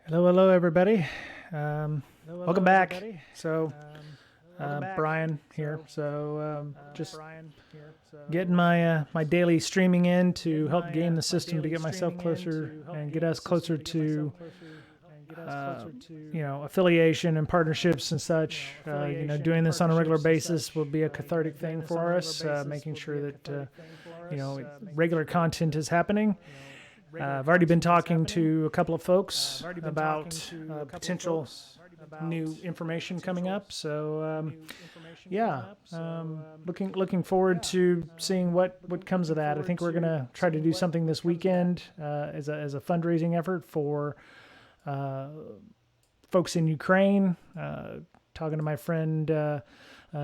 Hello, everybody. Welcome back. So, Brian here. Just getting my daily streaming in to help game the system to get myself closer and get us closer to affiliation and partnerships and such. Doing this on a regular basis will be a cathartic thing for us, making sure that regular content is happening. I've already been talking to a couple of folks about potential new information coming up. So, looking forward to seeing what comes of that. I think we're gonna try to do something this weekend as a fundraising effort for folks in Ukraine. Talking to my friend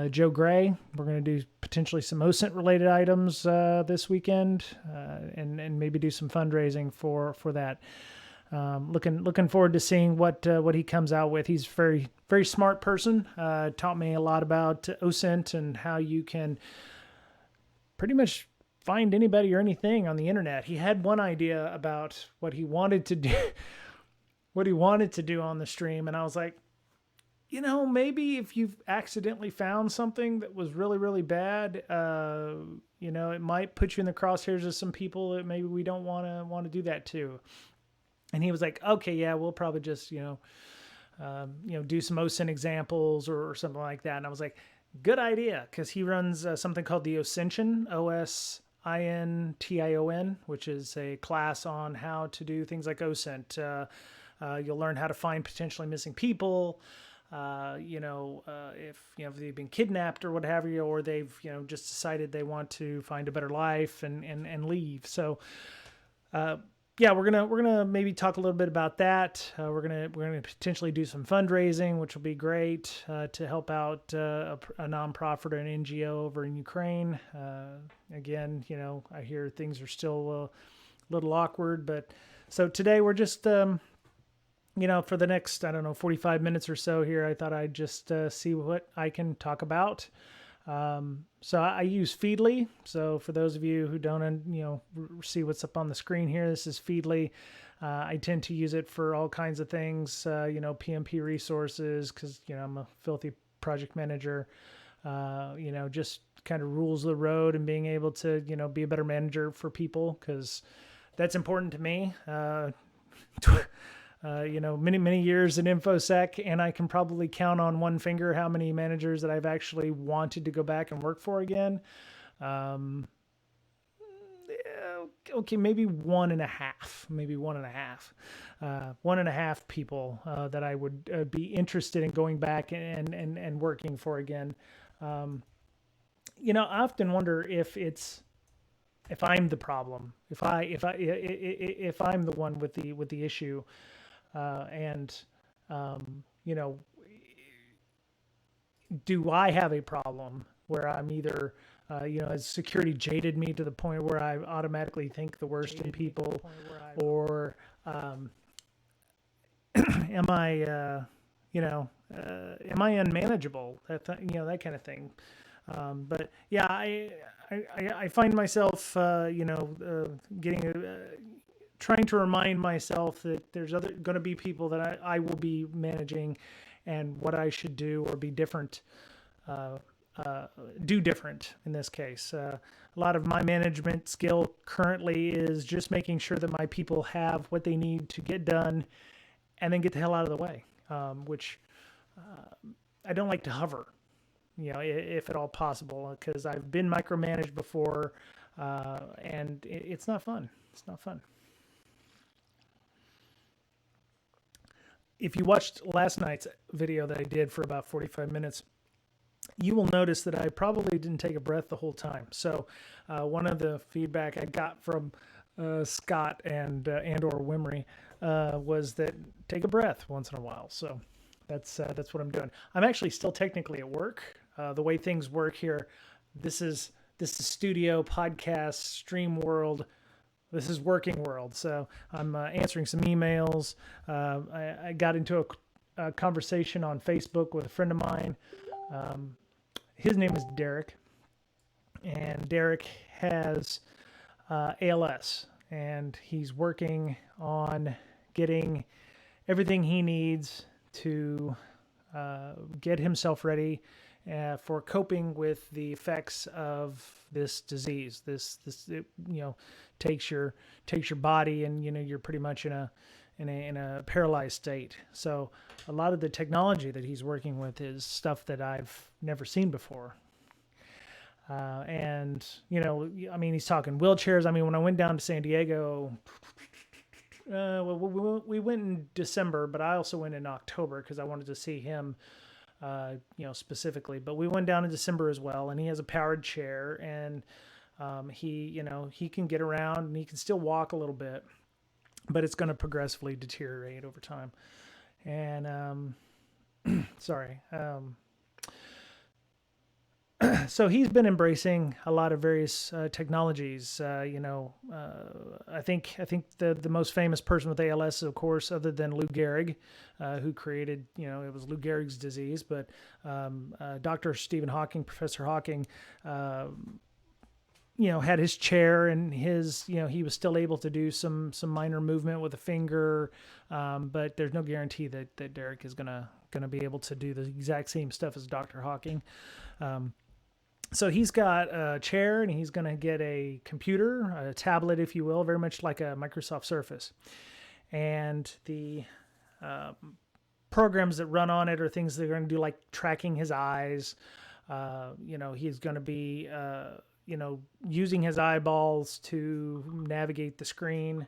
Joe Gray, we're going to do potentially some OSINT related items this weekend, and maybe do some fundraising for that. Looking forward to seeing what he comes out with. He's a very smart person. Taught me a lot about OSINT and how you can pretty much find anybody or anything on the internet. He had one idea about what he wanted to do, on the stream, and I was like, maybe if you've accidentally found something that was really, really bad, it might put you in the crosshairs of some people that maybe we don't want to do that to. And he was like, okay, yeah, we'll probably just, do some OSINT examples or something like that. And I was like, good idea. Cause he runs something called the Osintion, OSINTION, which is a class on how to do things like OSINT. You'll learn how to find potentially missing people. If they've been kidnapped or what have you, or they've, just decided they want to find a better life and leave. So, we're gonna maybe talk a little bit about that. We're gonna potentially do some fundraising, which will be great to help out a nonprofit or an NGO over in Ukraine. Again, I hear things are still a little awkward, but so today we're just for the next, 45 minutes or so here, I thought I'd just see what I can talk about. So I use Feedly. So for those of you who don't, see what's up on the screen here, this is Feedly. I tend to use it for all kinds of things, PMP resources, because, I'm a filthy project manager, just kind of rules of the road and being able to, be a better manager for people, because that's important to me. Many years in InfoSec, and I can probably count on one finger how many managers that I've actually wanted to go back and work for again. Okay, maybe one and a half people that I would be interested in going back and working for again. I often wonder if I'm the problem, if I'm the one with the issue. Do I have a problem where I'm either, has security jaded me to the point where I automatically think the worst in people, or am I, am I unmanageable? That kind of thing. But yeah, I find myself, getting trying to remind myself that there's going to be people that I will be managing, and what I should do or be different, do different in this case. A lot of my management skill currently is just making sure that my people have what they need to get done and then get the hell out of the way, which I don't like to hover, if at all possible, because I've been micromanaged before, and it's not fun. It's not fun. If you watched last night's video that I did for about 45 minutes, you will notice that I probably didn't take a breath the whole time. So one of the feedback I got from Scott and or Wimry was that take a breath once in a while. So that's what I'm doing. I'm actually still technically at work. The way things work here, this is studio, podcast, stream world. This is working world. So I'm answering some emails. I got into a conversation on Facebook with a friend of mine. His name is Derek, and Derek has ALS, and he's working on getting everything he needs to get himself ready for coping with the effects of this disease. This it, takes your body, and you're pretty much in a paralyzed state. So a lot of the technology that he's working with is stuff that I've never seen before. And he's talking wheelchairs. I mean, when I went down to San Diego, we went in December, but I also went in October because I wanted to see him, specifically. But we went down in December as well, and he has a powered chair, and he can get around, and he can still walk a little bit, but it's going to progressively deteriorate over time. And so he's been embracing a lot of various technologies. I think the most famous person with ALS, of course, other than Lou Gehrig, who created, it was Lou Gehrig's disease, but Dr. Stephen Hawking, Professor Hawking, had his chair, and his, he was still able to do some minor movement with a finger, but there's no guarantee that Derek is gonna be able to do the exact same stuff as Dr. Hawking. So he's got a chair, and he's going to get a computer, a tablet, if you will, very much like a Microsoft Surface. And the programs that run on it are things that are going to do like tracking his eyes. He's going to be, using his eyeballs to navigate the screen,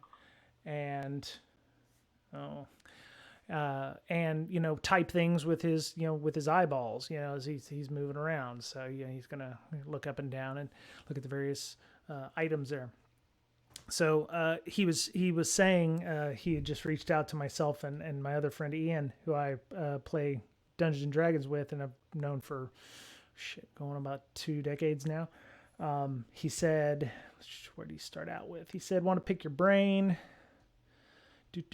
and type things with his eyeballs, as he's moving around. So he's gonna look up and down and look at the various items there. So he was saying he had just reached out to myself and my other friend Ian, who I play Dungeons and Dragons with, and I've known for going on about 2 decades now. He said, where did he start out with? He said, want to pick your brain. And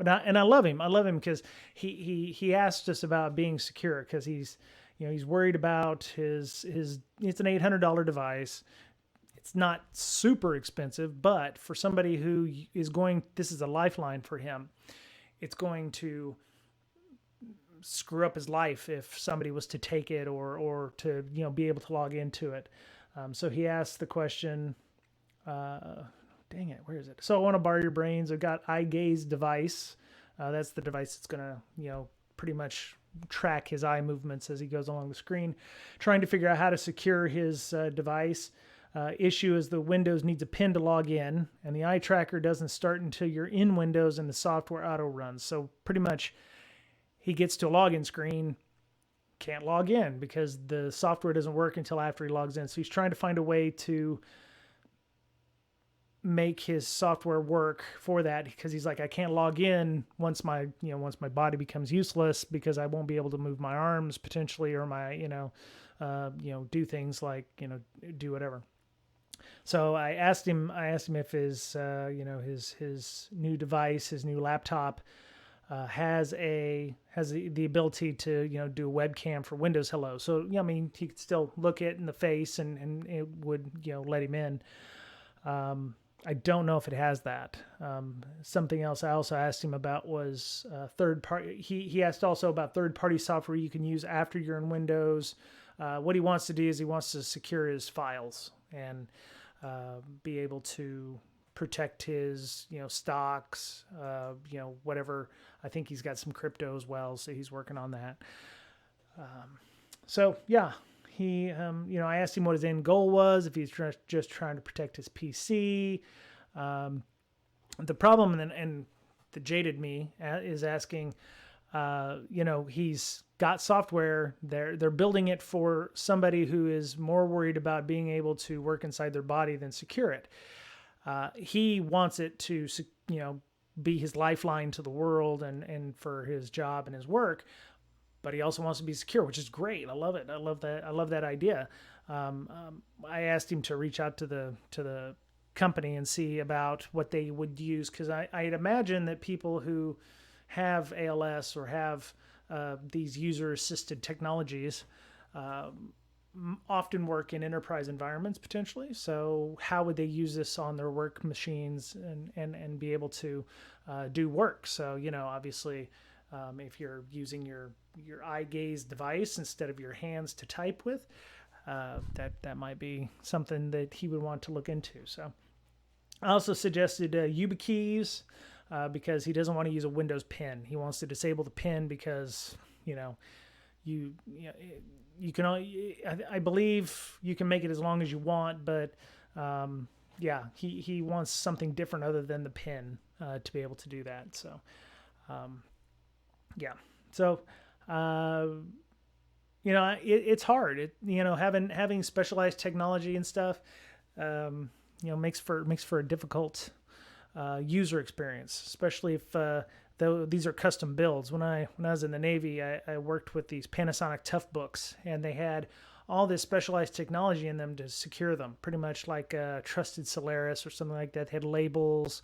I love him. I love him because he asked us about being secure, because he's worried about his it's an $800 device. It's not super expensive, but for somebody who is this is a lifeline for him. It's going to screw up his life if somebody was to take it or to be able to log into it. So he asked the question, dang it, where is it? So I want to borrow your brains. I've got eye gaze device. That's the device that's going to, pretty much track his eye movements as he goes along the screen. Trying to figure out how to secure his device. Issue is the Windows needs a PIN to log in, and the eye tracker doesn't start until you're in Windows and the software auto runs. So pretty much he gets to a login screen, can't log in because the software doesn't work until after he logs in. So he's trying to find a way to make his software work for that, because he's like, I can't log in once my body becomes useless, because I won't be able to move my arms potentially, or my do things like do whatever. So I asked him if his his new device, his new laptop, has the ability to do a webcam for Windows Hello. So he could still look it in the face, and it would let him in. I don't know if it has that. Something else I also asked him about was third party. He asked also about third party software you can use after you're in Windows. What he wants to do is he wants to secure his files and be able to protect his stocks, whatever. I think he's got some crypto as well, so he's working on that. He, I asked him what his end goal was, if he's just trying to protect his PC. The problem, and the jaded me is asking, he's got software, they're building it for somebody who is more worried about being able to work inside their body than secure it. He wants it to, be his lifeline to the world and for his job and his work. But he also wants to be secure, which is great. I love it. I love that idea. I asked him to reach out to the company and see about what they would use, because I'd imagine that people who have ALS or have these user-assisted technologies often work in enterprise environments potentially. So how would they use this on their work machines and be able to do work? So, obviously, if you're using your eye gaze device instead of your hands to type with, that might be something that he would want to look into. So I also suggested YubiKeys because he doesn't want to use a Windows pin. He wants to disable the pin because, you can only, I believe you can make it as long as you want, but he wants something different other than the pin to be able to do that. So so it's hard. Having specialized technology and stuff, makes for a difficult user experience, especially if though these are custom builds. When I was in the Navy, I worked with these Panasonic Tough Books, and they had all this specialized technology in them to secure them, pretty much like Trusted Solaris or something like that. They had labels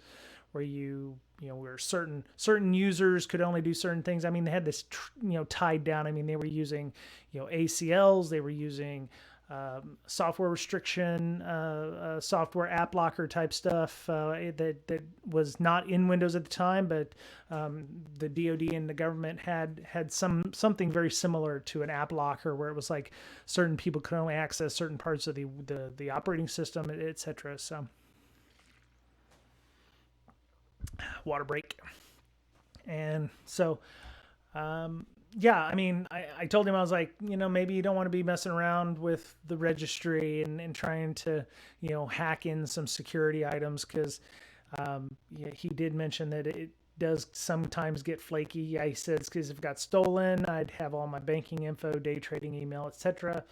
where where certain users could only do certain things. I mean, they had this tied down. I mean, they were using ACLs, they were using software restriction, software app locker type stuff that was not in Windows at the time, but the DoD and the government had something very similar to an app locker, where it was like certain people could only access certain parts of the operating system, etc. So, water break. And so I mean, I told him, I was like, maybe you don't want to be messing around with the registry and trying to, hack in some security items, because he did mention that it does sometimes get flaky. Yeah, he says, because if it got stolen, I'd have all my banking info, day trading email, etc.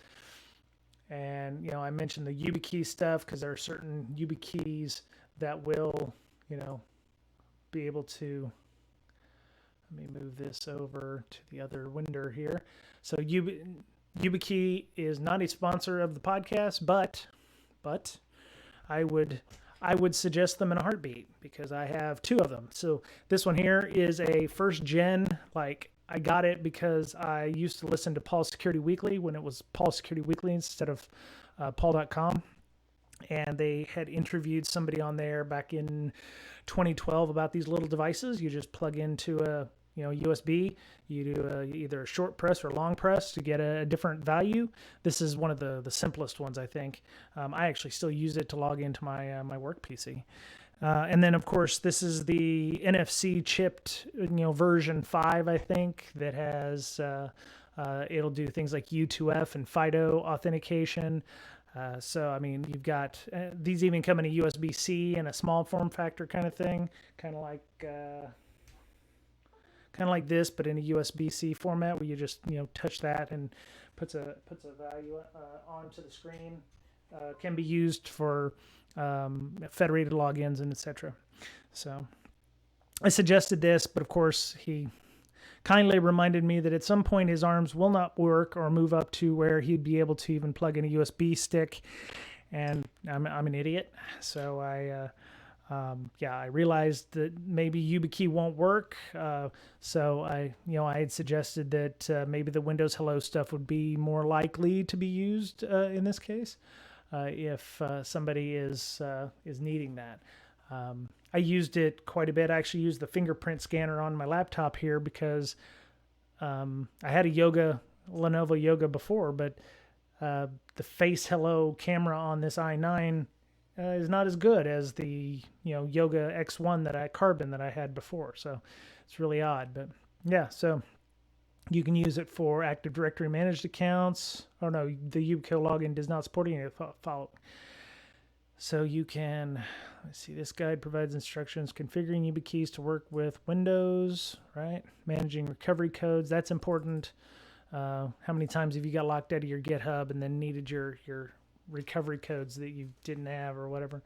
And, I mentioned the YubiKey stuff, because there are certain YubiKeys that will, be able to. Let me move this over to the other window here. So YubiKey is not a sponsor of the podcast, but I would suggest them in a heartbeat, because I have two of them. So this one here is a first gen. Like, I got it because I used to listen to Paul Security Weekly when it was Paul Security Weekly instead of Paul.com. And they had interviewed somebody on there back in 2012 about these little devices. You just plug into a USB. You do either a short press or long press to get a different value. This is one of the simplest ones, I think. I actually still use it to log into my work PC. And then, of course, this is the NFC chipped, version 5, I think, that has it'll do things like U2F and FIDO authentication. So, I mean, you've got these even come in a USB-C and a small form factor kind of thing, kind of like this, but in a USB-C format, where you just touch that and puts a value onto the screen. Can be used for federated logins and etc. So I suggested this, but of course he kindly reminded me that at some point his arms will not work or move up to where he'd be able to even plug in a USB stick, and I'm an idiot. So I realized that maybe YubiKey won't work. So I had suggested that maybe the Windows Hello stuff would be more likely to be used in this case, if somebody is needing that. I used it quite a bit. I actually used the fingerprint scanner on my laptop here because I had a Lenovo Yoga before, but the Face Hello camera on this i9 is not as good as the Yoga X1 Carbon that I had before. So it's really odd, but yeah. So you can use it for Active Directory managed accounts. Oh no, the YubiKey login does not support any of the following. So you can, let's see, this guide provides instructions configuring YubiKeys to work with Windows, right? Managing recovery codes, that's important. How many times have you got locked out of your GitHub and then needed your recovery codes that you didn't have or whatever?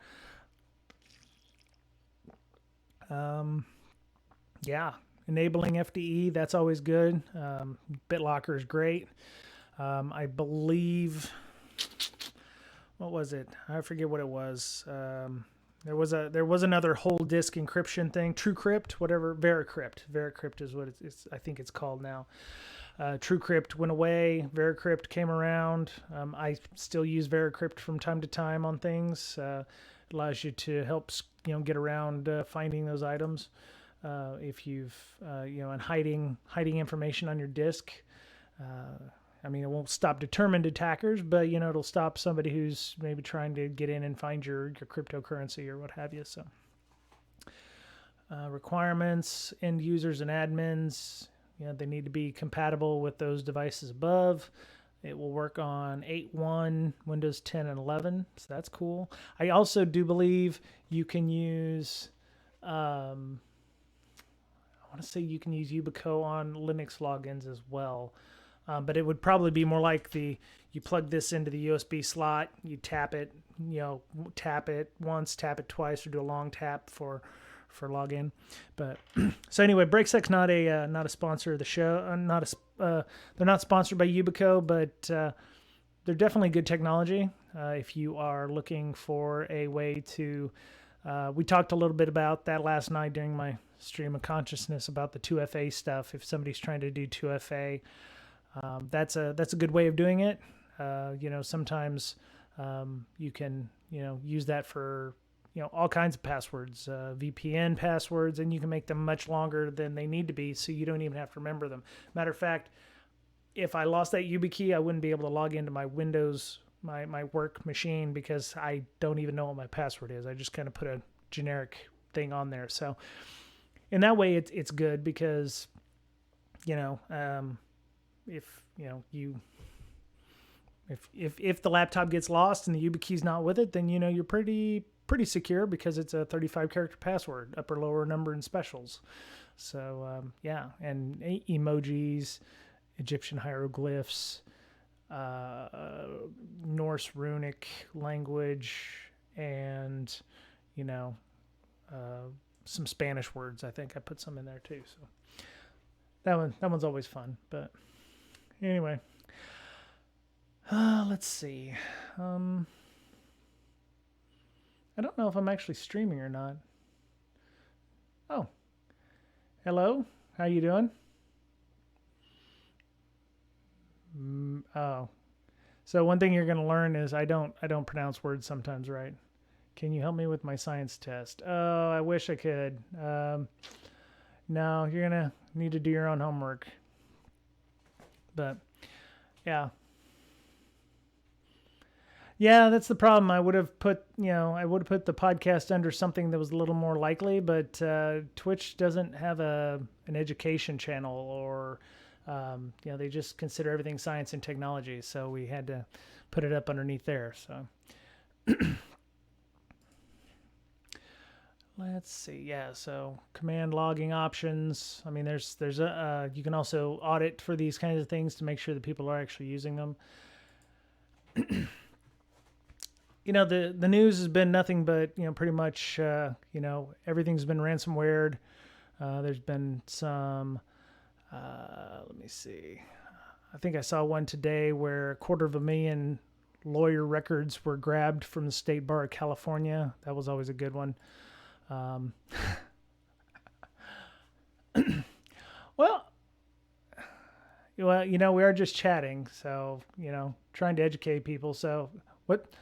Enabling FDE, that's always good. BitLocker is great. I believe, what was it? I forget what it was. There was another whole disk encryption thing, TrueCrypt, whatever, VeraCrypt. VeraCrypt is what it's I think it's called now. TrueCrypt went away. VeriCrypt came around. I still use VeriCrypt from time to time on things. Allows you to help get around finding those items if you've and hiding information on your disk. I mean, it won't stop determined attackers, but it'll stop somebody who's maybe trying to get in and find your cryptocurrency or what have you. So requirements, end users and admins, they need to be compatible with those devices above. It will work on 8.1, Windows 10, and 11, so that's cool. I also do believe you can use, I want to say you can use Yubico on Linux logins as well. But it would probably be more like you plug this into the USB slot, you tap it, tap it once, tap it twice, or do a long tap for login. But so anyway, BreakSec's not a sponsor of the show. They're not sponsored by Yubico, but they're definitely good technology. If you are looking for a way to, we talked a little bit about that last night during my stream of consciousness about the 2FA stuff. If somebody's trying to do 2FA, that's a good way of doing it. Sometimes you can use that for all kinds of passwords, VPN passwords, and you can make them much longer than they need to be, so you don't even have to remember them. Matter of fact, if I lost that YubiKey, I wouldn't be able to log into my Windows, my work machine, because I don't even know what my password is. I just kind of put a generic thing on there. So in that way, it's good because if the laptop gets lost and the YubiKey's not with it, then you're pretty secure because it's a 35 character password, upper, lower, number, and specials. So and emojis, Egyptian hieroglyphs, Norse runic language, and some Spanish words. I think I put some in there too. So that one's always fun. But anyway, let's see. I don't know if I'm actually streaming or not. Oh, hello. How you doing? Oh, so one thing you're going to learn is I don't pronounce words sometimes right. Can you help me with my science test? Oh, I wish I could. No, you're going to need to do your own homework. But yeah. Yeah, that's the problem. I would have put the podcast under something that was a little more likely, but Twitch doesn't have an education channel, or they just consider everything science and technology. So we had to put it up underneath there. So let's see. Yeah. So command logging options. I mean, there's you can also audit for these kinds of things to make sure that people are actually using them. The news has been nothing but, pretty much, everything's been ransomwared. There's been some, let me see. I think I saw one today where 250,000 lawyer records were grabbed from the State Bar of California. That was always a good one. Well, we are just chatting, so, trying to educate people. So what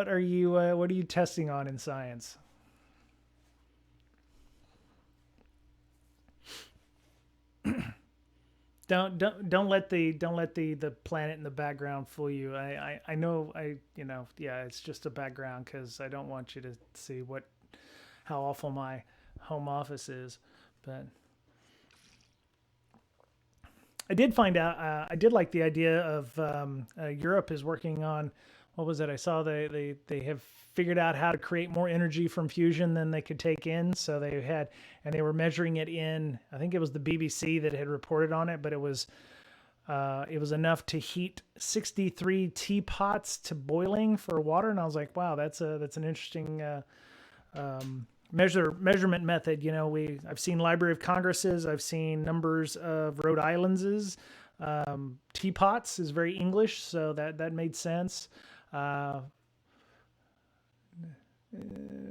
are you testing on in science? Don't let the planet in the background fool you. I know it's just a background because I don't want you to see how awful my home office is, but I did find out. I did like the idea of Europe is working on, what was it? I saw they have figured out how to create more energy from fusion than they could take in. So they were measuring it in, I think it was the BBC that had reported on it, but it was enough to heat 63 teapots to boiling for water. And I was like, wow, that's an interesting measurement method. I've seen Library of Congresses. I've seen numbers of Rhode Islandses. Teapots is very English, so that made sense.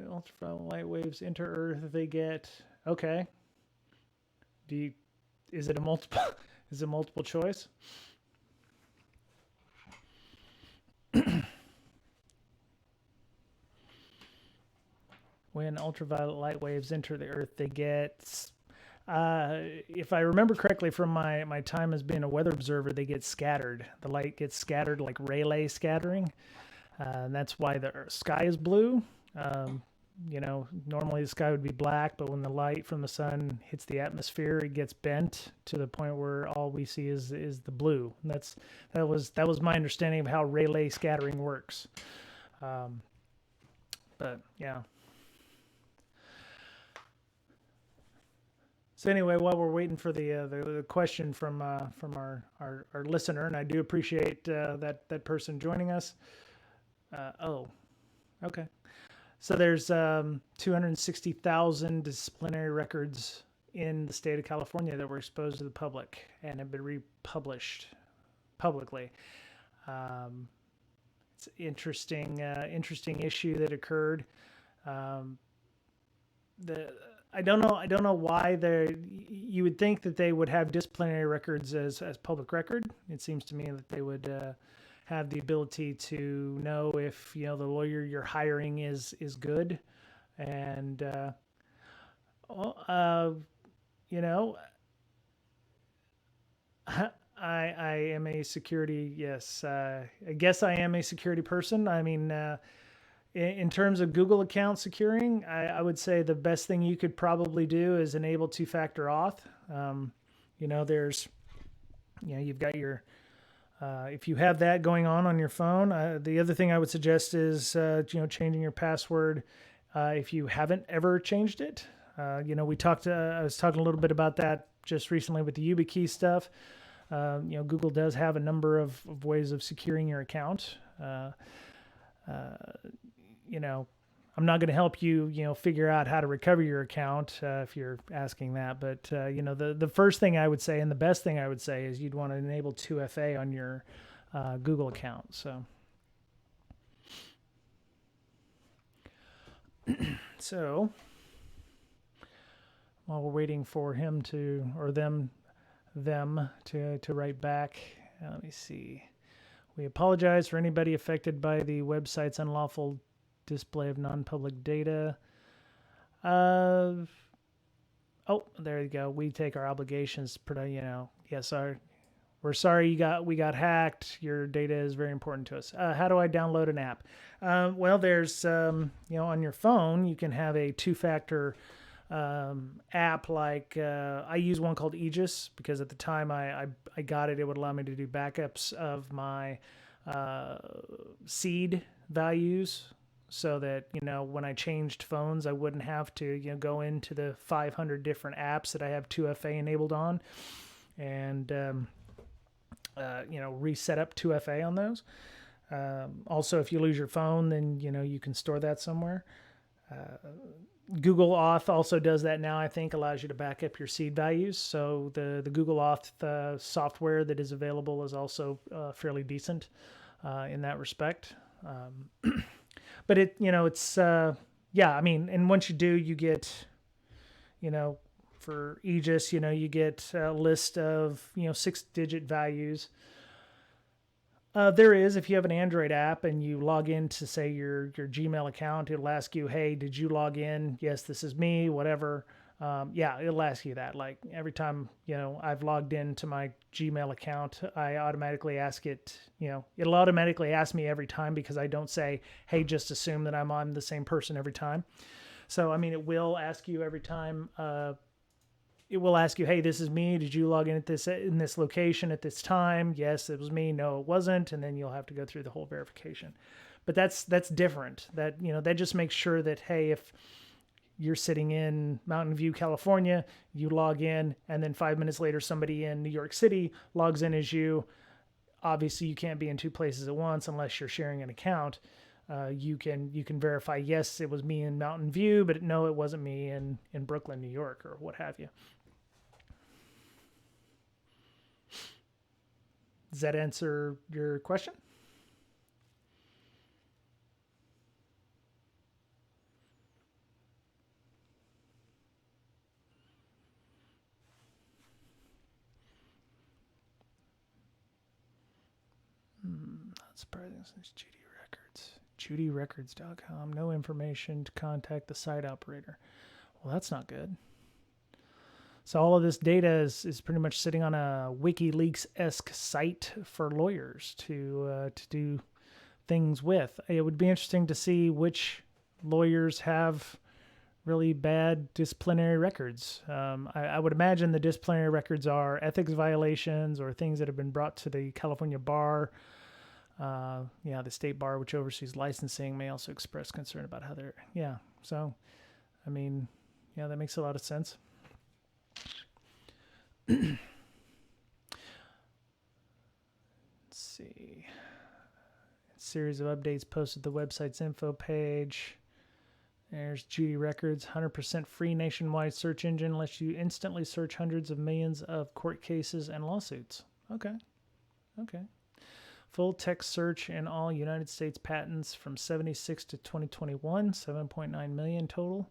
Ultraviolet light waves enter Earth. They get, okay. Do you, is it a multiple? Is it multiple choice? When ultraviolet light waves enter the Earth, they get. If I remember correctly from my time as being a weather observer, they get scattered. The light gets scattered like Rayleigh scattering, and that's why the sky is blue. Normally the sky would be black, but when the light from the sun hits the atmosphere, it gets bent to the point where all we see is the blue. And that was my understanding of how Rayleigh scattering works. But yeah. So anyway, while we're waiting for the question from our listener, and I do appreciate that person joining us. Okay. So there's 260,000 disciplinary records in the state of California that were exposed to the public and have been republished publicly. It's an interesting issue that occurred. I don't know why you would think that they would have disciplinary records as public record. It seems to me that they would have the ability to know if the lawyer you're hiring is good, and I am a security. Yes, I guess I am a security person. I mean, in terms of Google account securing, I would say the best thing you could probably do is enable two-factor auth. You've got your if you have that going on your phone, the other thing I would suggest is changing your password if you haven't ever changed it. I was talking a little bit about that just recently with the YubiKey stuff. Google does have a number of ways of securing your account. I'm not going to help you, figure out how to recover your account if you're asking that. But, the first thing I would say and the best thing I would say is you'd want to enable 2FA on your Google account. So while we're waiting for him or them to write back, let me see. We apologize for anybody affected by the website's unlawful display of non-public data. There you go. We take our obligations. Yes, we're sorry we got hacked. Your data is very important to us. How do I download an app? Well, there's on your phone you can have a two-factor app like I use one called Aegis because at the time I got it would allow me to do backups of my seed values so that when I changed phones I wouldn't have to go into the 500 different apps that I have 2FA enabled on and reset up 2FA on those. Also, if you lose your phone, then you can store that somewhere. Google Auth also does that now, I think, allows you to back up your seed values. So the Google Auth software that is available is also fairly decent in that respect. But it's, and once you do, you get, for Aegis, you get a list of, 6-digit values. There is, if you have an Android app and you log into, say, your Gmail account, it'll ask you, hey, did you log in? Yes, this is me, whatever. It'll ask you that. Like every time, I've logged into my Gmail account, I automatically ask it, it'll automatically ask me every time because I don't say, hey, just assume that I'm the same person every time. So, it will ask you every time, it will ask you, hey, this is me. Did you log in in this location at this time? Yes, it was me. No, it wasn't. And then you'll have to go through the whole verification. But that's different. That, that just makes sure that, hey, if you're sitting in Mountain View, California, you log in, and then 5 minutes later, somebody in New York City logs in as you. Obviously, you can't be in two places at once unless you're sharing an account. You can verify, yes, it was me in Mountain View, but no, it wasn't me in Brooklyn, New York, or what have you. Does that answer your question? surprising. Since GD Records. JudyRecords.com. No information to contact the site operator. Well, that's not good. So all of this data is pretty much sitting on a WikiLeaks-esque site for lawyers to do things with. It would be interesting to see which lawyers have really bad disciplinary records. I would imagine the disciplinary records are ethics violations or things that have been brought to the California bar. The state bar, which oversees licensing, may also express concern about how they're, So, I mean, that makes a lot of sense. Let's see. A series of updates posted to the website's info page. There's Judy Records, 100% free nationwide search engine, lets you instantly search hundreds of millions of court cases and lawsuits. Okay. Full text search in all United States patents from 76 to 2021, 7.9 million total.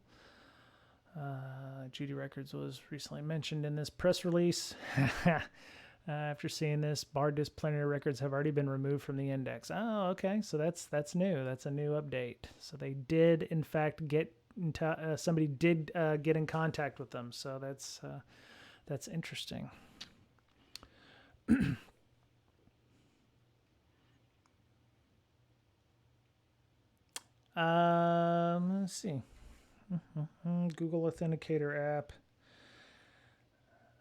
Judy Records was recently mentioned in this press release. After seeing this, bar disciplinary records have already been removed from the index. Oh, okay. So that's new. That's a new update. So they did, in fact, somebody did get in contact with them. So that's interesting. Let's see. Google Authenticator App.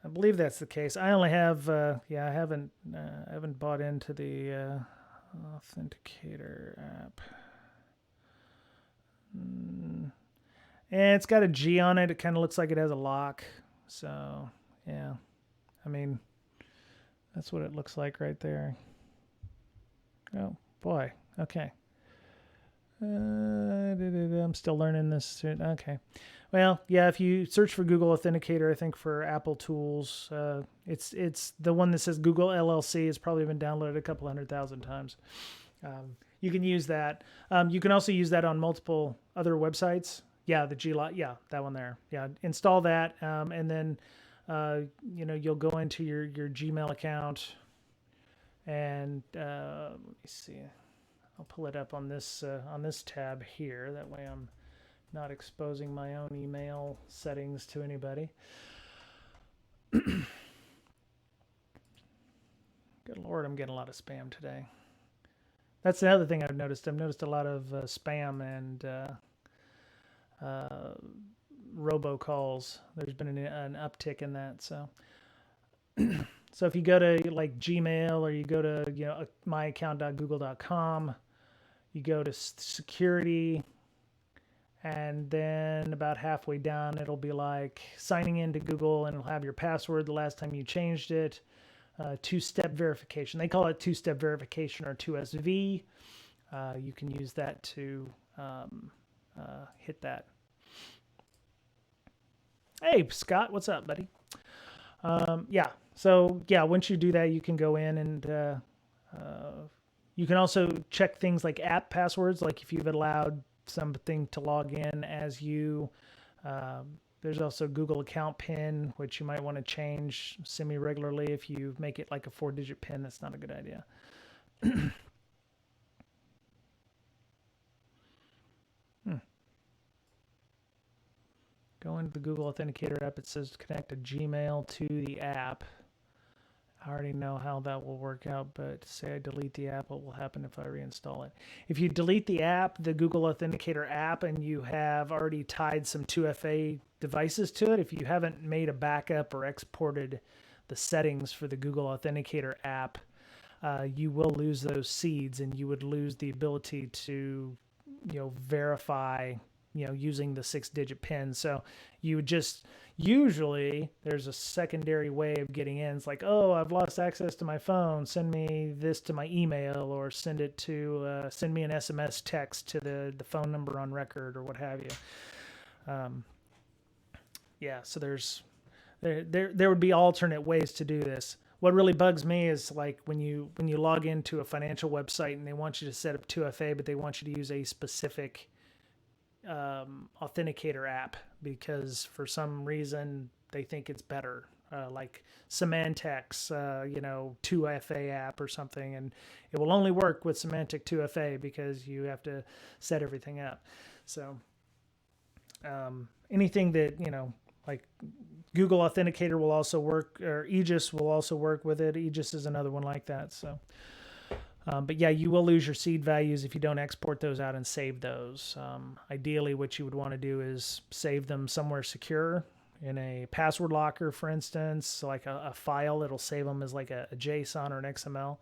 I believe that's the case. I only have, I haven't bought into the Authenticator App. And it's got a G on it. It kind of looks like it has a lock. So, yeah. I mean, that's what it looks like right there. Oh, boy. Okay. I'm still learning this. Okay. Well, yeah, if you search for Google Authenticator, I think for Apple tools, it's the one that says Google LLC has probably been downloaded a couple 100,000 times. You can use that. You can also use that on multiple other websites. Yeah, the G-Lock. Yeah, that one there. Yeah, install that, and then you'll go into your Gmail account, and let me see. I'll pull it up on this tab here. That way I'm not exposing my own email settings to anybody. Good Lord, I'm getting a lot of spam today. That's the other thing I've noticed. I've noticed a lot of spam and robocalls. There's been an uptick in that. So, so if you go to like Gmail or you go to myaccount.google.com, you go to security, and then about halfway down, it'll be like signing into Google, and it'll have your password the last time you changed it. Two-step verification. They call it two-step verification or 2SV. You can use that to hit that. Hey, Scott, what's up, buddy? So once you do that, you can go in and you can also check things like app passwords, like if you've allowed something to log in as you. There's also Google account PIN, which you might want to change semi-regularly. If you make it like a 4-digit PIN, that's not a good idea. Go into the Google Authenticator app. It says connect a Gmail to the app. I already know how that will work out, but say I delete the app, what will happen if I reinstall it? If you delete the app, the Google Authenticator app, and you have already tied some 2FA devices to it, if you haven't made a backup or exported the settings for the Google Authenticator app, you will lose those seeds, and you would lose the ability to, verify, using the 6-digit PIN. So you would just, usually there's a secondary way of getting in. It's like, oh, I've lost access to my phone. Send me this to my email, or send me an SMS text to the phone number on record, or what have you. So there would be alternate ways to do this. What really bugs me is like when you log into a financial website and they want you to set up 2FA, but they want you to use a specific Authenticator app because for some reason they think it's better. like Symantec's, 2FA app or something, and it will only work with Symantec 2FA because you have to set everything up. So anything that, like Google Authenticator will also work, or Aegis will also work with it. Aegis is another one like that. So, but yeah, you will lose your seed values if you don't export those out and save those. Ideally, what you would want to do is save them somewhere secure in a password locker, for instance, so like a file. It'll save them as like a JSON or an XML.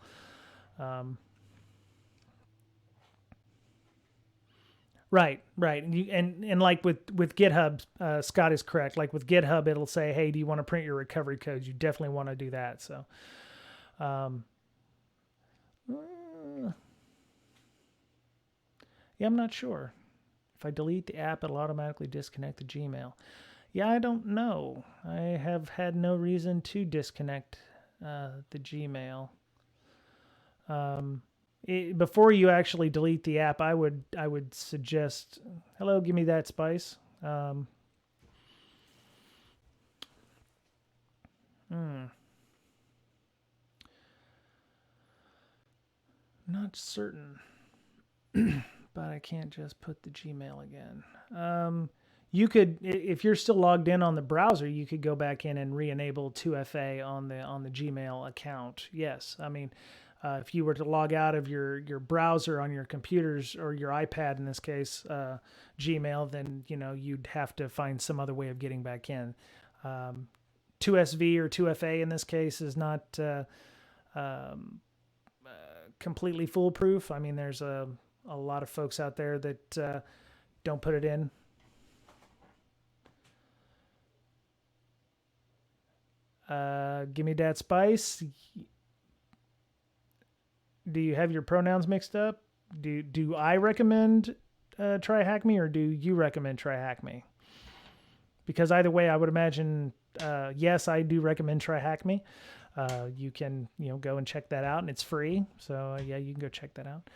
Right. And like with GitHub, Scott is correct. Like with GitHub, it'll say, "Hey, do you want to print your recovery codes?" You definitely want to do that. So, yeah, I'm not sure. If I delete the app, it'll automatically disconnect the Gmail. Yeah, I don't know. I have had no reason to disconnect the Gmail. Before you actually delete the app, I would suggest, hello, give me that spice. Not certain, but I can't just put the Gmail again. You could, if you're still logged in on the browser, you could go back in and re-enable 2FA on the Gmail account. Yes, I mean, if you were to log out of your browser on your computers or your iPad in this case, Gmail, then you'd have to find some other way of getting back in. 2SV or 2FA in this case is not completely foolproof. I mean, there's a lot of folks out there that don't put it in. Give me that spice. Do you have your pronouns mixed up? Do I recommend try hack me, or do you recommend try hack me? Because either way, I would imagine yes, I do recommend try hack me. You can go and check that out, and it's free. So yeah, you can go check that out.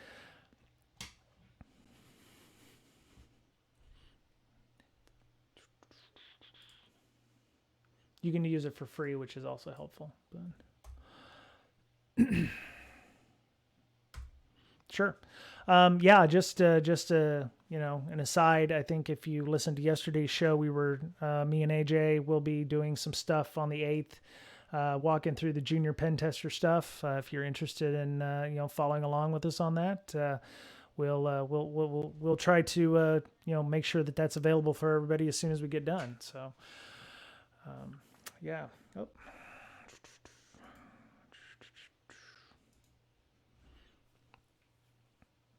You can use it for free, which is also helpful. But sure. Yeah, just an aside, I think if you listened to yesterday's show, we were, me and AJ will be doing some stuff on the 8th, walking through the junior pen tester stuff. If you're interested in, following along with us on that, we'll try to, make sure that that's available for everybody as soon as we get done. So, yeah.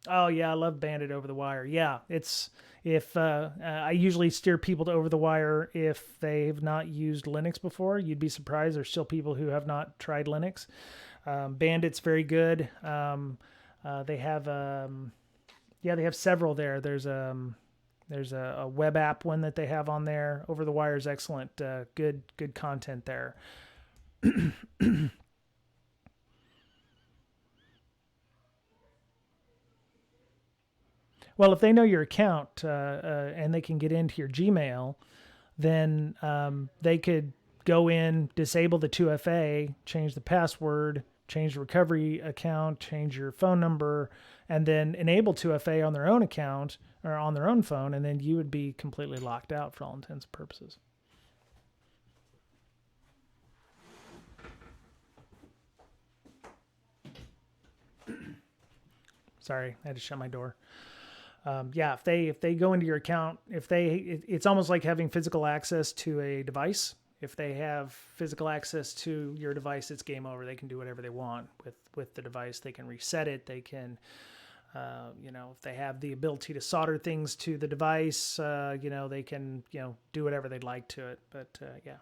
Oh yeah, I love Bandit over the wire. Yeah, it's if I usually steer people to over the wire if they've not used Linux before. You'd be surprised. There's still people who have not tried Linux. Bandit's very good. They have they have several there. There's a web app one that they have on there. Over the wire is excellent. Good content there. Well, if they know your account and they can get into your Gmail, then they could go in, disable the 2FA, change the password, change the recovery account, change your phone number, and then enable 2FA on their own account or on their own phone, and then you would be completely locked out for all intents and purposes. Sorry, I had to shut my door. Yeah, if they go into your account, it's almost like having physical access to a device. If they have physical access to your device, it's game over. They can do whatever they want with the device. They can reset it. They can, if they have the ability to solder things to the device, they can, do whatever they'd like to it. But yeah.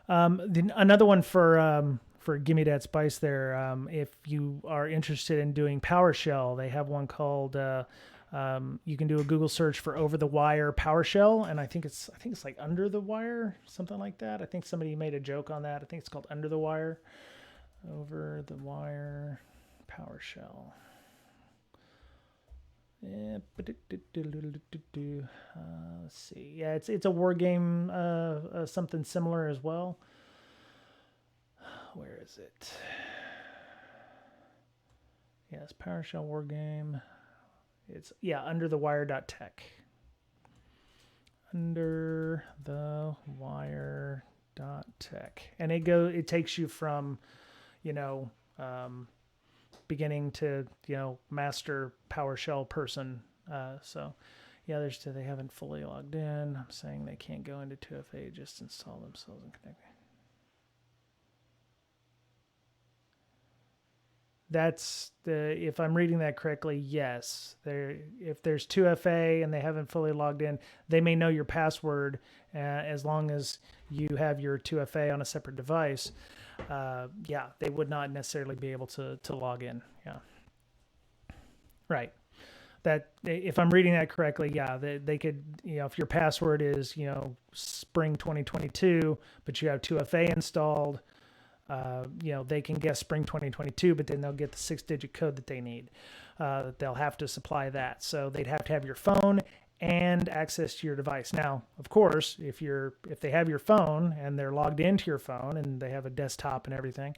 Another one for Gimme That Spice there. If you are interested in doing PowerShell, they have one called, you can do a Google search for Over the Wire PowerShell. And I think it's like Under the Wire, something like that. I think somebody made a joke on that. I think it's called Under the Wire, Over the Wire PowerShell. Yeah. Let's see. Yeah, it's a war game, something similar as well. Where is it? Yes, PowerShell war game. It's underthewire.tech. Underthewire.tech, and it takes you from, beginning to master PowerShell person. So yeah, they haven't fully logged in. I'm saying they can't go into 2FA, just install themselves and connect. That's if I'm reading that correctly, yes. If there's 2FA and they haven't fully logged in, they may know your password as long as you have your 2FA on a separate device. They would not necessarily be able to log in. Yeah. Right. That if I'm reading that correctly, they could, if your password is, spring 2022, but you have 2FA installed, they can guess spring 2022, but then they'll get the 6-digit code that they need. They'll have to supply that. So they'd have to have your phone and access to your device. Now, of course, if they have your phone and they're logged into your phone and they have a desktop and everything,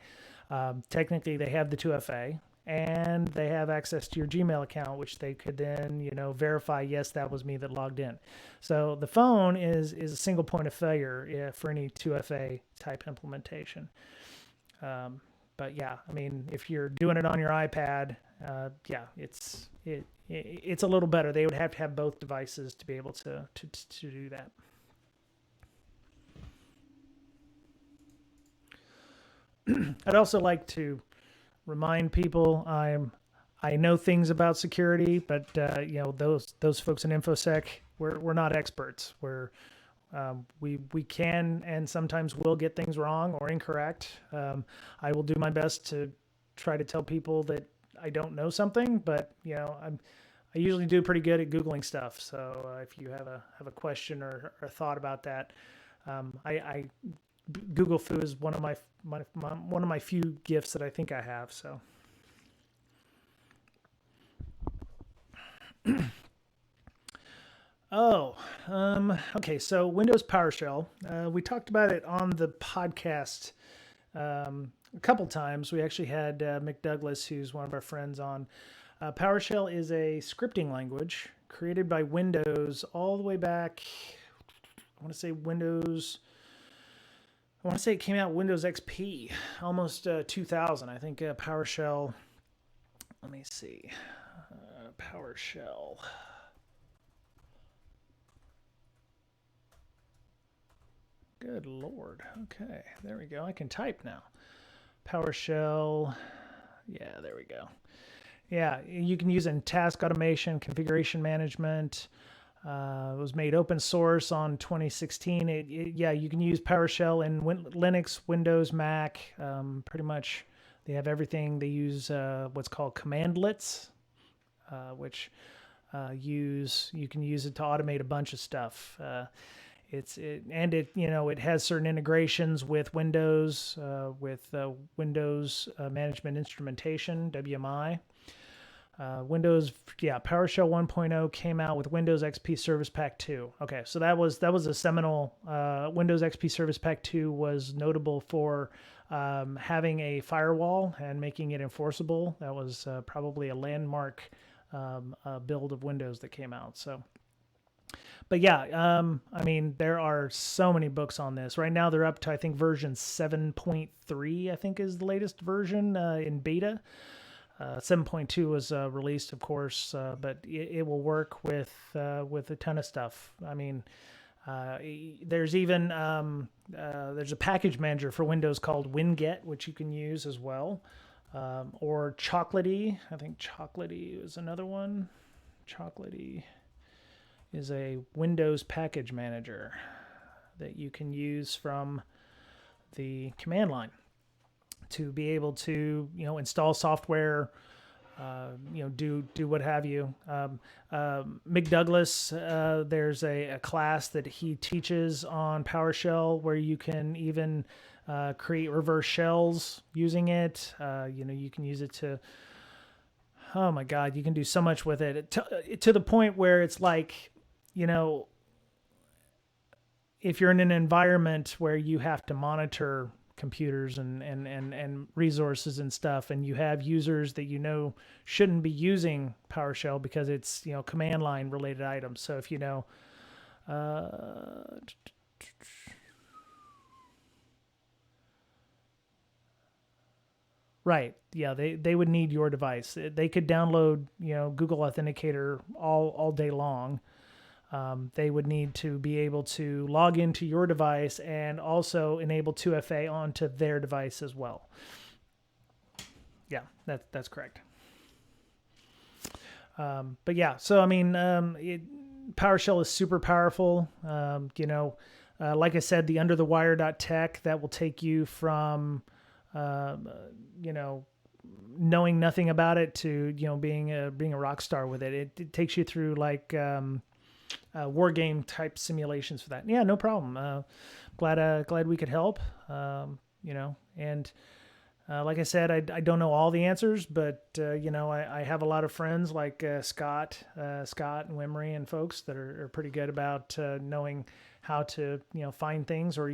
technically they have the 2FA and they have access to your Gmail account, which they could then, verify, yes, that was me that logged in. So the phone is a single point of failure for any 2FA type implementation. But yeah, I mean, if you're doing it on your iPad, it's a little better. They would have to have both devices to be able to do that. I'd also like to remind people I know things about security, but those folks in InfoSec, we're not experts. We can and sometimes will get things wrong or incorrect. I will do my best to try to tell people that I don't know something, but I usually do pretty good at Googling stuff. So if you have a question or a thought about that, Google Foo is one of my few gifts that I think I have. So. Okay. So Windows PowerShell, we talked about it on the podcast a couple times. We actually had Mick Douglas, who's one of our friends, on. PowerShell is a scripting language created by Windows all the way back. I want to say it came out Windows XP, almost 2000. I think PowerShell. Let me see. PowerShell. Good Lord. Okay, there we go. I can type now. PowerShell. Yeah, there we go. Yeah, you can use it in task automation, configuration management. It was made open source on 2016. You can use PowerShell in Linux, Windows, Mac. Pretty much, they have everything. They use what's called commandlets, which you can use it to automate a bunch of stuff. It has certain integrations with Windows, Windows Management Instrumentation, WMI. PowerShell 1.0 came out with Windows XP Service Pack 2. Okay, so that was a seminal. Windows XP Service Pack 2 was notable for having a firewall and making it enforceable. That was probably a landmark build of Windows that came out. So. But there are so many books on this. Right now they're up to, I think, version 7.3, I think is the latest version in beta. 7.2 was released, of course, but it will work with a ton of stuff. I mean, there's even there's a package manager for Windows called Winget, which you can use as well. Or Chocolatey. I think Chocolatey is another one. Chocolatey is a Windows package manager that you can use from the command line to be able to, install software, do what have you. Mick Douglas, there's a class that he teaches on PowerShell where you can even create reverse shells using it. You can use it to, oh my God, you can do so much with it to the point where it's like, if you're in an environment where you have to monitor computers and resources and stuff, and you have users that shouldn't be using PowerShell because it's command line related items. So if right, yeah, they would need your device. They could download Google Authenticator all day long. They would need to be able to log into your device and also enable 2FA onto their device as well. Yeah, that's correct. But yeah, so I mean, PowerShell is super powerful. Like I said, the underthewire.tech that will take you from knowing nothing about it to being a rock star with it. It takes you through like war game type simulations for that. Yeah, no problem. Glad we could help. And like I said, I don't know all the answers, but I have a lot of friends like Scott and Wimry and folks that are pretty good about knowing how to find things, or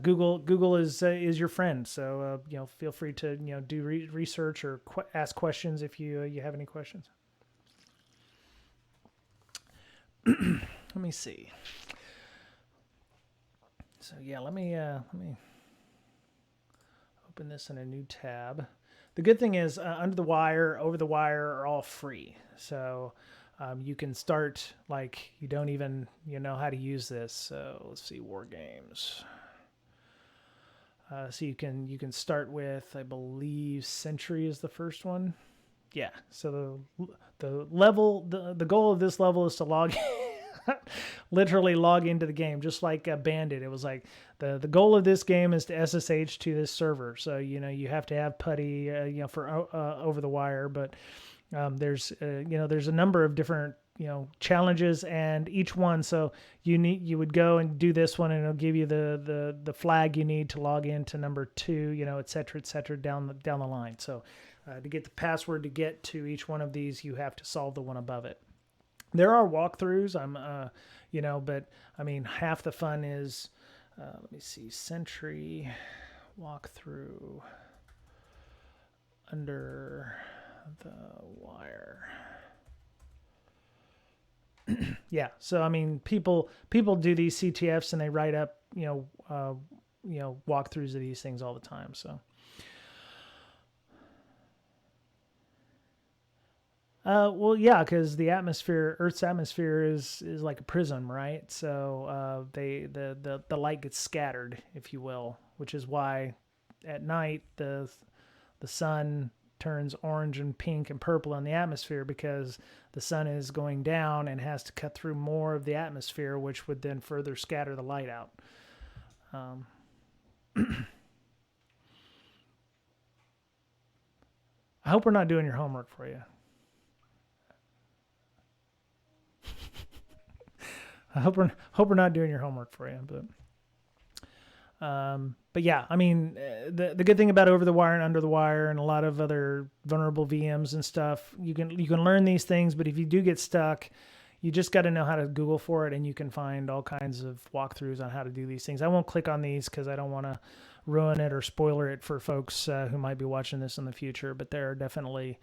Google is your friend. So feel free to do research or ask questions if you have any questions. Let me see. So yeah, let me open this in a new tab. The good thing is under the wire, over the wire are all free. So you can start like you don't even know how to use this. So let's see, war games. So you can start with, I believe, Century is the first one. Yeah. So the goal of this level is to literally log into the game, just like Bandit. It was like the goal of this game is to SSH to this server. So you have to have PuTTY for over the wire, but there's a number of different challenges, and each one, so you would go and do this one and it'll give you the flag you need to log into number 2, et cetera down the line. So to get the password to get to each one of these, you have to solve the one above it. There are walkthroughs, but I mean, half the fun is let me see, Sentry walkthrough under the wire. Yeah, so I mean, people do these CTFs and they write up walkthroughs of these things all the time. So well, yeah, because the Earth's atmosphere is like a prism, right? So the light gets scattered, if you will, which is why at night the sun turns orange and pink and purple in the atmosphere, because the sun is going down and has to cut through more of the atmosphere, which would then further scatter the light out. I hope we're not doing your homework for you. I hope we're not doing your homework for you, but yeah, I mean, the good thing about over the wire and under the wire and a lot of other vulnerable VMs and stuff, you can learn these things, but if you do get stuck, you just got to know how to Google for it, and you can find all kinds of walkthroughs on how to do these things. I won't click on these because I don't want to ruin it or spoiler it for folks who might be watching this in the future, but there are definitely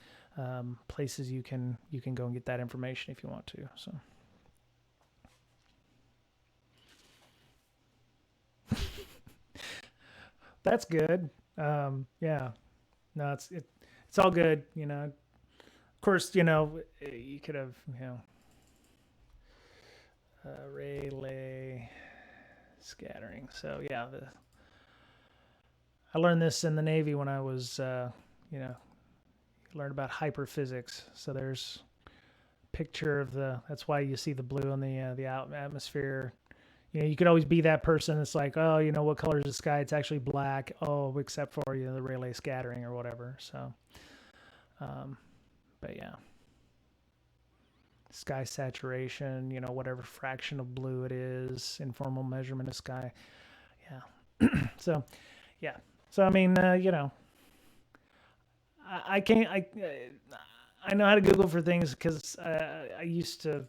places you can go and get that information if you want to. So. That's good. Yeah, no, it's all good. Of course, you could have, relay scattering. So yeah, I learned this in the Navy when I was, learned about hyperphysics. So there's a picture of that's why you see the blue on the atmosphere. You could always be that person that's like, oh, what color is the sky? It's actually black. Oh, except for the relay scattering or whatever. So, but yeah, sky saturation. Whatever fraction of blue it is, informal measurement of sky. Yeah. So, yeah. So I mean, I can't. I know how to Google for things because I used to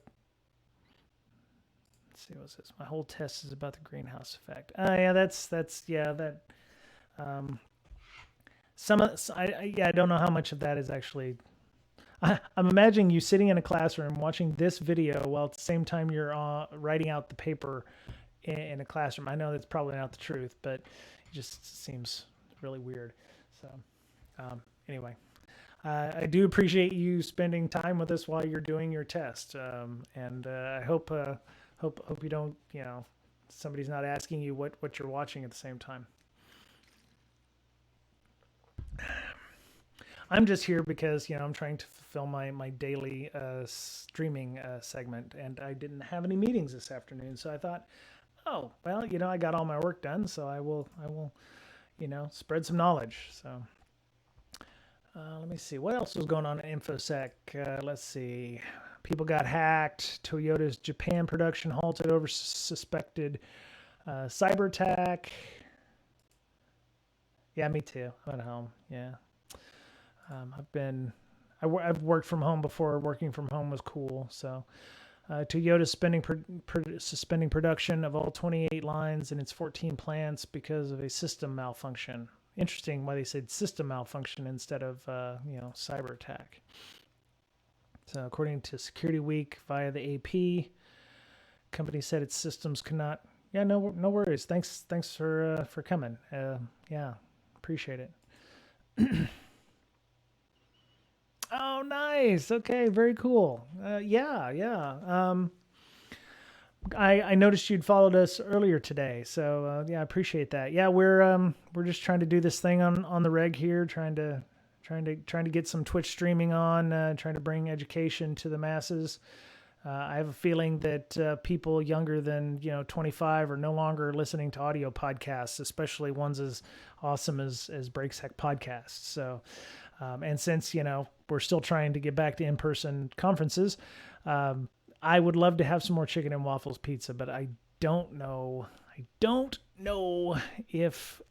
let's see, what's this? My whole test is about the greenhouse effect. Yeah, that's that. Um, I don't know how much of that is actually. I'm imagining you sitting in a classroom watching this video while at the same time you're writing out the paper in a classroom. I know that's probably not the truth, but it just seems really weird. So anyway, I do appreciate you spending time with us while you're doing your test, and I hope you don't, somebody's not asking you what you're watching at the same time. I'm just here because, I'm trying to fulfill my daily streaming segment, and I didn't have any meetings this afternoon. So I thought, oh, well, I got all my work done, so I will, spread some knowledge. So let me see. What else was going on in InfoSec? Let's see. People got hacked. Toyota's Japan production halted over suspected cyber attack. Yeah, me too. I'm at home. Yeah. I've worked from home before. Working from home was cool. So, Toyota suspending production of all 28 lines in its 14 plants because of a system malfunction. Interesting why they said system malfunction instead of cyber attack. So, according to Security Week via the AP, company said its systems could not. Yeah, no worries. Thanks for coming. Yeah, appreciate it. Oh, nice. Okay, very cool. Yeah. I noticed you'd followed us earlier today, so yeah, I appreciate that. Yeah, we're just trying to do this thing on the reg here, trying to get some Twitch streaming on, trying to bring education to the masses. I have a feeling that people younger than 25 are no longer listening to audio podcasts, especially ones as awesome as BreakSec podcasts. So. And since, we're still trying to get back to in-person conferences, I would love to have some more chicken and waffles pizza, but I don't know if,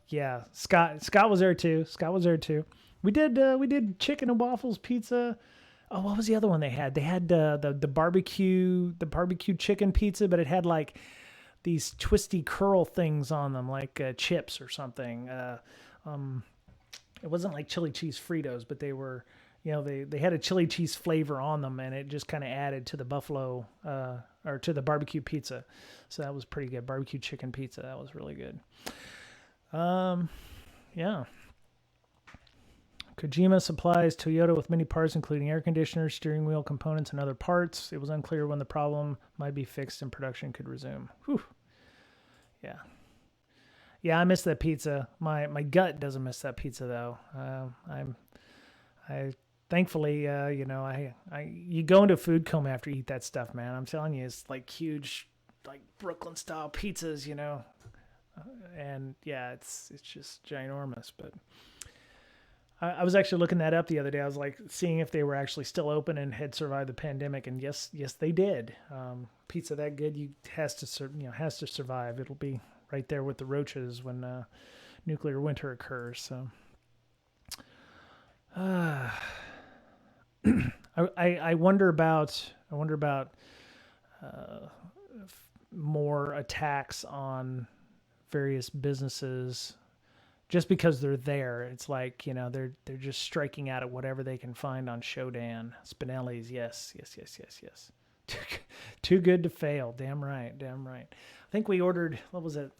yeah, Scott was there too. We did chicken and waffles pizza. Oh, what was the other one they had? They had the barbecue chicken pizza, but it had like these twisty curl things on them, like chips or something. It wasn't like chili cheese Fritos, but they were, they had a chili cheese flavor on them, and it just kind of added to the buffalo or to the barbecue pizza. So that was pretty good. Barbecue chicken pizza. That was really good. Yeah. Kojima supplies Toyota with many parts, including air conditioners, steering wheel components, and other parts. It was unclear when the problem might be fixed and production could resume. Whew. Yeah. Yeah, I miss that pizza. My gut doesn't miss that pizza though. I thankfully, you go into a food coma after you eat that stuff, man. I'm telling you, it's like huge, like Brooklyn style pizzas, and yeah, it's just ginormous. But I was actually looking that up the other day. I was like seeing if they were actually still open and had survived the pandemic, and yes, they did. Pizza that good, has to survive. It'll be right there with the roaches when nuclear winter occurs. So, I wonder about more attacks on various businesses just because they're there. It's like they're just striking out at whatever they can find on Shodan. Spinelli's, yes. Too good to fail. Damn right. I think we ordered, what was it,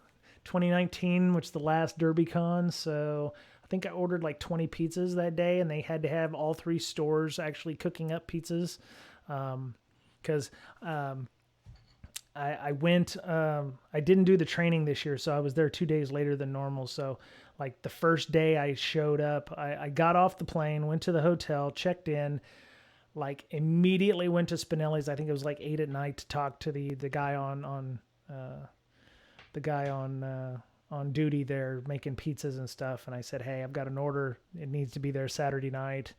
2019, which is the last DerbyCon. So I think I ordered like 20 pizzas that day, and they had to have all 3 stores actually cooking up pizzas. Because I went, I didn't do the training this year, so I was there 2 days later than normal. So like the first day I showed up, I got off the plane, went to the hotel, checked in, like immediately went to Spinelli's. I think it was like 8 p.m. to talk to the guy on duty there making pizzas and stuff. And I said, hey, I've got an order. It needs to be there Saturday night.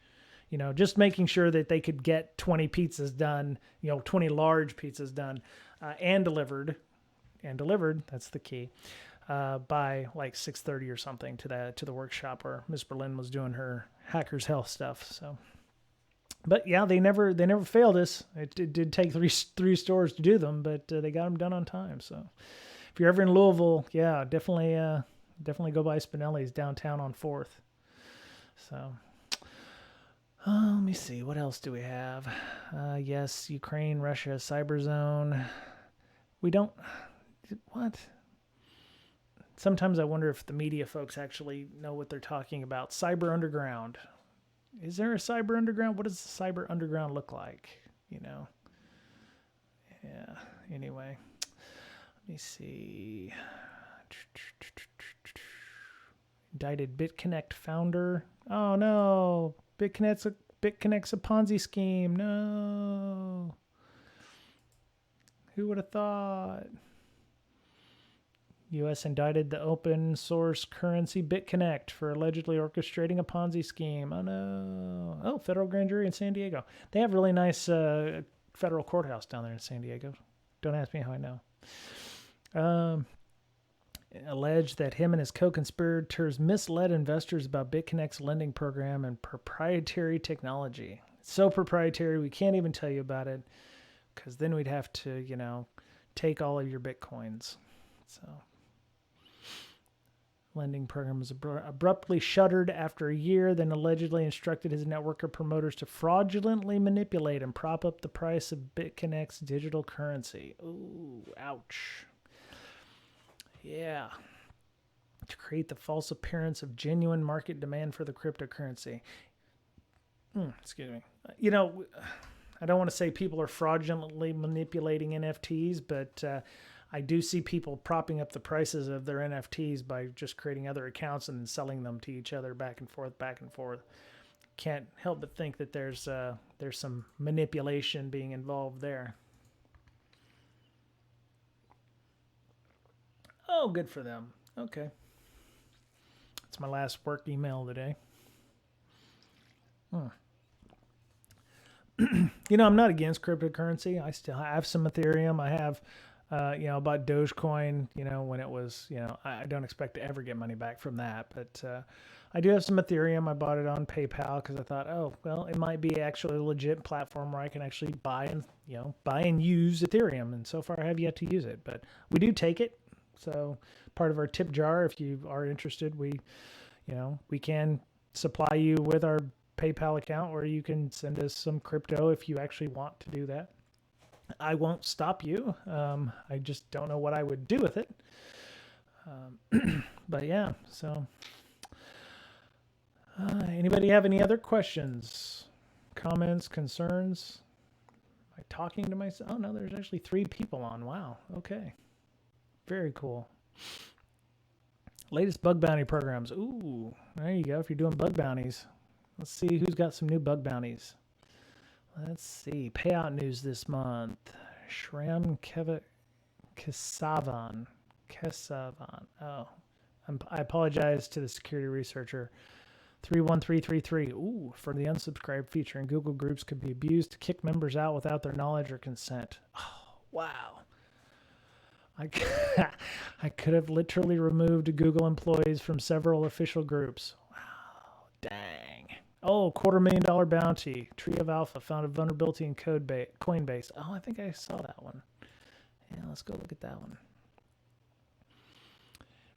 Just making sure that they could get 20 pizzas done, 20 large pizzas done, and delivered. That's the key. By like 6:30 or something to the workshop where Miss Berlin was doing her Hackers Health stuff. So But yeah, they never failed us. It did take three stores to do them, but they got them done on time. So if you're ever in Louisville, yeah, definitely go by Spinelli's downtown on 4th. So let me see, what else do we have? Yes, Ukraine, Russia, cyber zone. We don't. What? Sometimes I wonder if the media folks actually know what they're talking about. Cyber underground. Is there a cyber underground? What does the cyber underground look like? Yeah. Anyway, let me see. Indicted BitConnect founder. Oh no, BitConnect's a Ponzi scheme. No. Who would have thought? U.S. indicted the open source currency BitConnect for allegedly orchestrating a Ponzi scheme. Oh no. Oh, federal grand jury in San Diego. They have really nice federal courthouse down there in San Diego. Don't ask me how I know. Alleged that him and his co-conspirators misled investors about BitConnect's lending program and proprietary technology. It's so proprietary we can't even tell you about it, because then we'd have to, take all of your Bitcoins. So, lending program was abruptly shuttered after a year, then allegedly instructed his network of promoters to fraudulently manipulate and prop up the price of BitConnect's digital currency. Ooh, ouch. Yeah. To create the false appearance of genuine market demand for the cryptocurrency. Excuse me. I don't want to say people are fraudulently manipulating NFTs, but I do see people propping up the prices of their NFTs by just creating other accounts and then selling them to each other back and forth. Can't help but think that there's some manipulation being involved there. Oh, good for them. Okay. That's my last work email today. I'm not against cryptocurrency. I still have some Ethereum. I have, I bought Dogecoin, when it was, I don't expect to ever get money back from that. But I do have some Ethereum. I bought it on PayPal because I thought, oh, well, it might be actually a legit platform where I can actually buy and use Ethereum. And so far I have yet to use it. But we do take it. So part of our tip jar, if you are interested, we can supply you with our PayPal account where you can send us some crypto if you actually want to do that. I won't stop you. I just don't know what I would do with it. But yeah, so anybody have any other questions, comments, concerns? Am I talking to myself? Oh no, there's actually 3 people on. Wow. Okay. Very cool. Latest bug bounty programs. Ooh, there you go. If you're doing bug bounties, let's see who's got some new bug bounties. Let's see. Payout news this month. Shram Kesavan. Oh, I apologize to the security researcher. 31333. Ooh, for the unsubscribe feature in Google Groups could be abused to kick members out without their knowledge or consent. Oh, wow. I could have literally removed Google employees from several official groups. Wow, dang. Oh, $250,000 bounty. Tree of Alpha found a vulnerability in Coinbase. Oh, I think I saw that one. Yeah, let's go look at that one.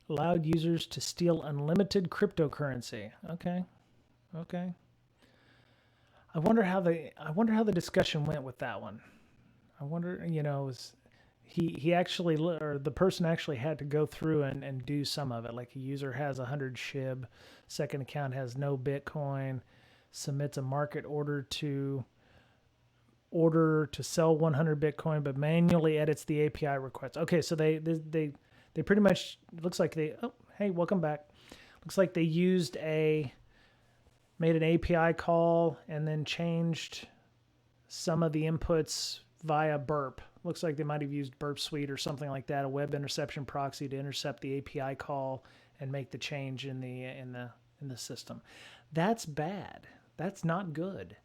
Allowed users to steal unlimited cryptocurrency. Okay. I wonder how the discussion went with that one. I wonder, he actually, or the person actually had to go through and do some of it. Like a user has 100 SHIB, second account has no Bitcoin, submits a market order to sell 100 Bitcoin, but manually edits the API request. Okay, so they pretty much, looks like hey, welcome back. Looks like they made an API call and then changed some of the inputs via Burp. Looks like they might have used Burp Suite or something like that, a web interception proxy to intercept the API call and make the change in the system. That's bad. That's not good.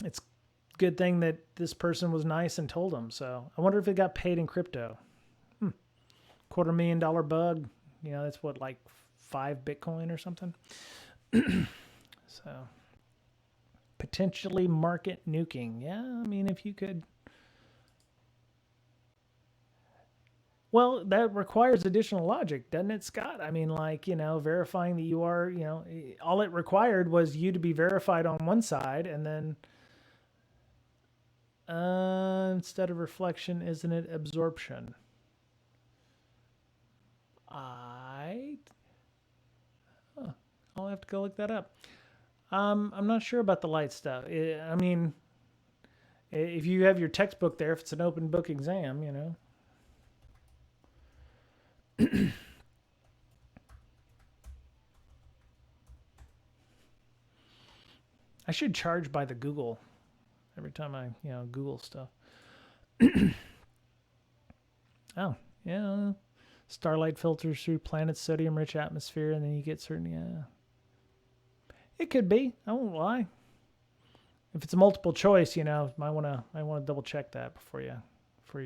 It's a good thing that this person was nice and told them. So I wonder if it got paid in crypto. $250,000 bug. That's what, like 5 Bitcoin or something. So potentially market nuking. Yeah, I mean, if you could. Well, that requires additional logic, doesn't it, Scott? I mean, like, verifying that you are, all it required was you to be verified on one side, and then instead of reflection, isn't it absorption? I. Huh, I'll have to go look that up. I'm not sure about the light stuff. I mean, if you have your textbook there, if it's an open book exam. I should charge by the Google every time I, Google stuff. Oh, yeah. Starlight filters through planet's sodium-rich atmosphere, and then you get certain. Yeah, it could be. I won't lie. If it's a multiple choice, might wanna double check that before you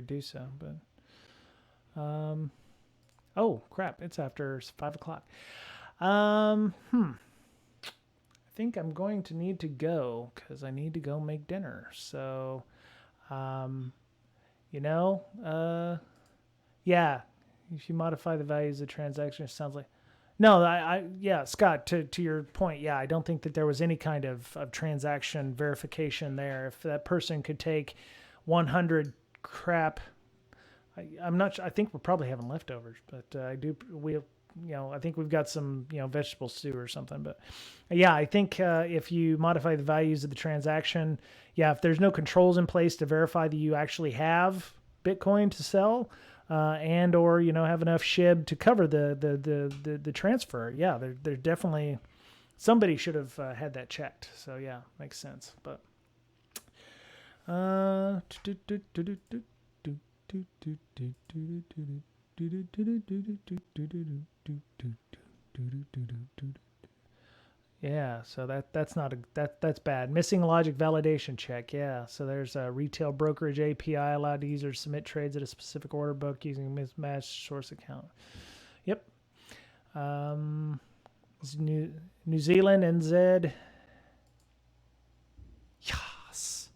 do so. But oh crap, it's after 5 o'clock. I think I'm going to need to go because I need to go make dinner. So, yeah, if you modify the values of the transaction, it sounds like. No, yeah, Scott, to your point, yeah, I don't think that there was any kind of transaction verification there. If that person could take 100 crap, I'm not sure. I think we're probably having leftovers, but I think we've got some, vegetable stew or something. But yeah, I think if you modify the values of the transaction, yeah, if there's no controls in place to verify that you actually have Bitcoin to sell, and or have enough SHIB to cover the transfer, yeah, they're definitely somebody should have had that checked. So yeah, makes sense. But yeah, so that's not that's bad. Missing logic validation check. Yeah, so there's a retail brokerage API allowed users submit trades at a specific order book using mismatched source account. Yep. New Zealand NZ. Yes.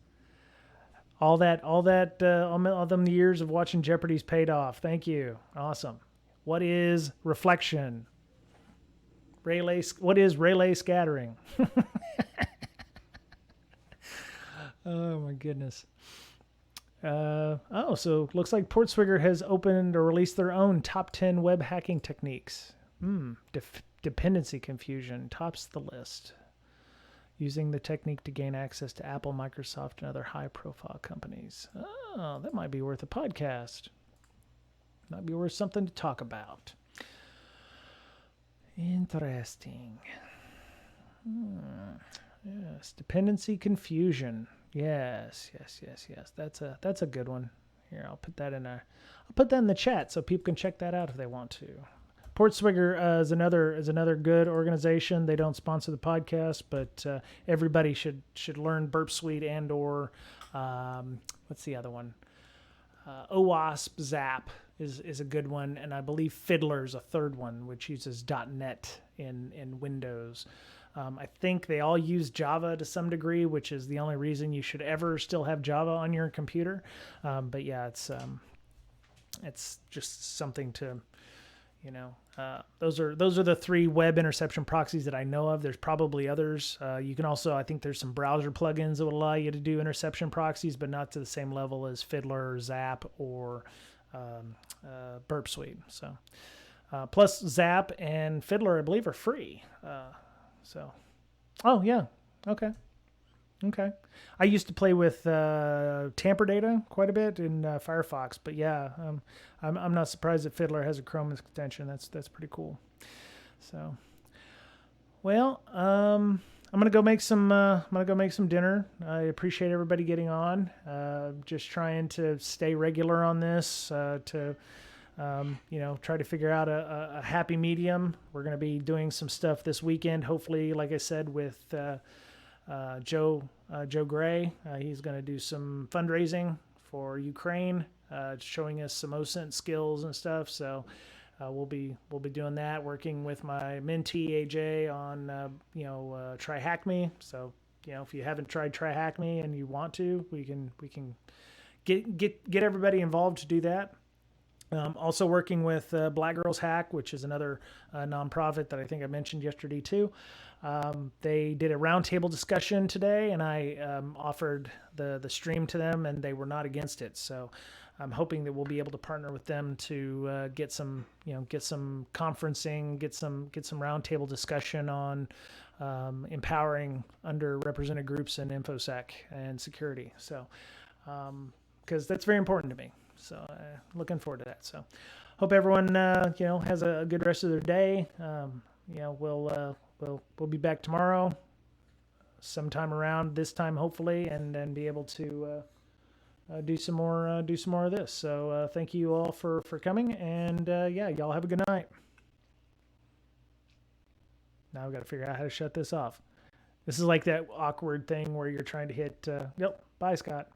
All them years of watching Jeopardy's paid off. Thank you. Awesome. What is reflection? What is Rayleigh scattering? Oh my goodness. So looks like Portswigger has opened or released their own top 10 web hacking techniques. Dependency confusion tops the list. Using the technique to gain access to Apple, Microsoft, and other high-profile companies. Oh, that might be worth a podcast. Might be worth something to talk about. Interesting. Yes, dependency confusion. Yes. That's a good one. Here, I'll put that in the chat so people can check that out if they want to. Portswigger is another good organization. They don't sponsor the podcast, but everybody should learn Burp Suite and or what's the other one? OWASP Zap is a good one, and I believe Fiddler is a third one, which uses .NET in Windows. I think they all use Java to some degree, which is the only reason you should ever still have Java on your computer. But yeah, it's just something to, those are the three web interception proxies that I know of. There's probably others. You can also, I think there's some browser plugins that will allow you to do interception proxies, but not to the same level as Fiddler, or Zap, or Burp Suite. So, plus Zap and Fiddler, I believe, are free. Oh yeah, okay. I used to play with tamper data quite a bit in Firefox, but yeah, I'm not surprised that Fiddler has a Chrome extension. That's pretty cool. So, well, I'm gonna go make some dinner. I appreciate everybody getting on. Just trying to stay regular on this to. Try to figure out a happy medium. We're going to be doing some stuff this weekend, hopefully, like I said, with Joe Gray. He's going to do some fundraising for Ukraine, showing us some OSINT skills and stuff. So we'll be doing that, working with my mentee AJ on Try Hack Me. So if you haven't tried Try Hack Me and you want to, we can get everybody involved to do that. Also working with Black Girls Hack, which is another nonprofit that I think I mentioned yesterday too. They did a roundtable discussion today, and I offered the stream to them, and they were not against it. So I'm hoping that we'll be able to partner with them to get some conferencing, get some roundtable discussion on empowering underrepresented groups in InfoSec and security. So because that's very important to me. So looking forward to that. So hope everyone has a good rest of their day. We'll be back tomorrow, sometime around this time, hopefully, and then be able to do some more of this. So thank you all for coming, and y'all have a good night. Now I've got to figure out how to shut this off. This is like that awkward thing where you're trying to hit. Bye, Scott.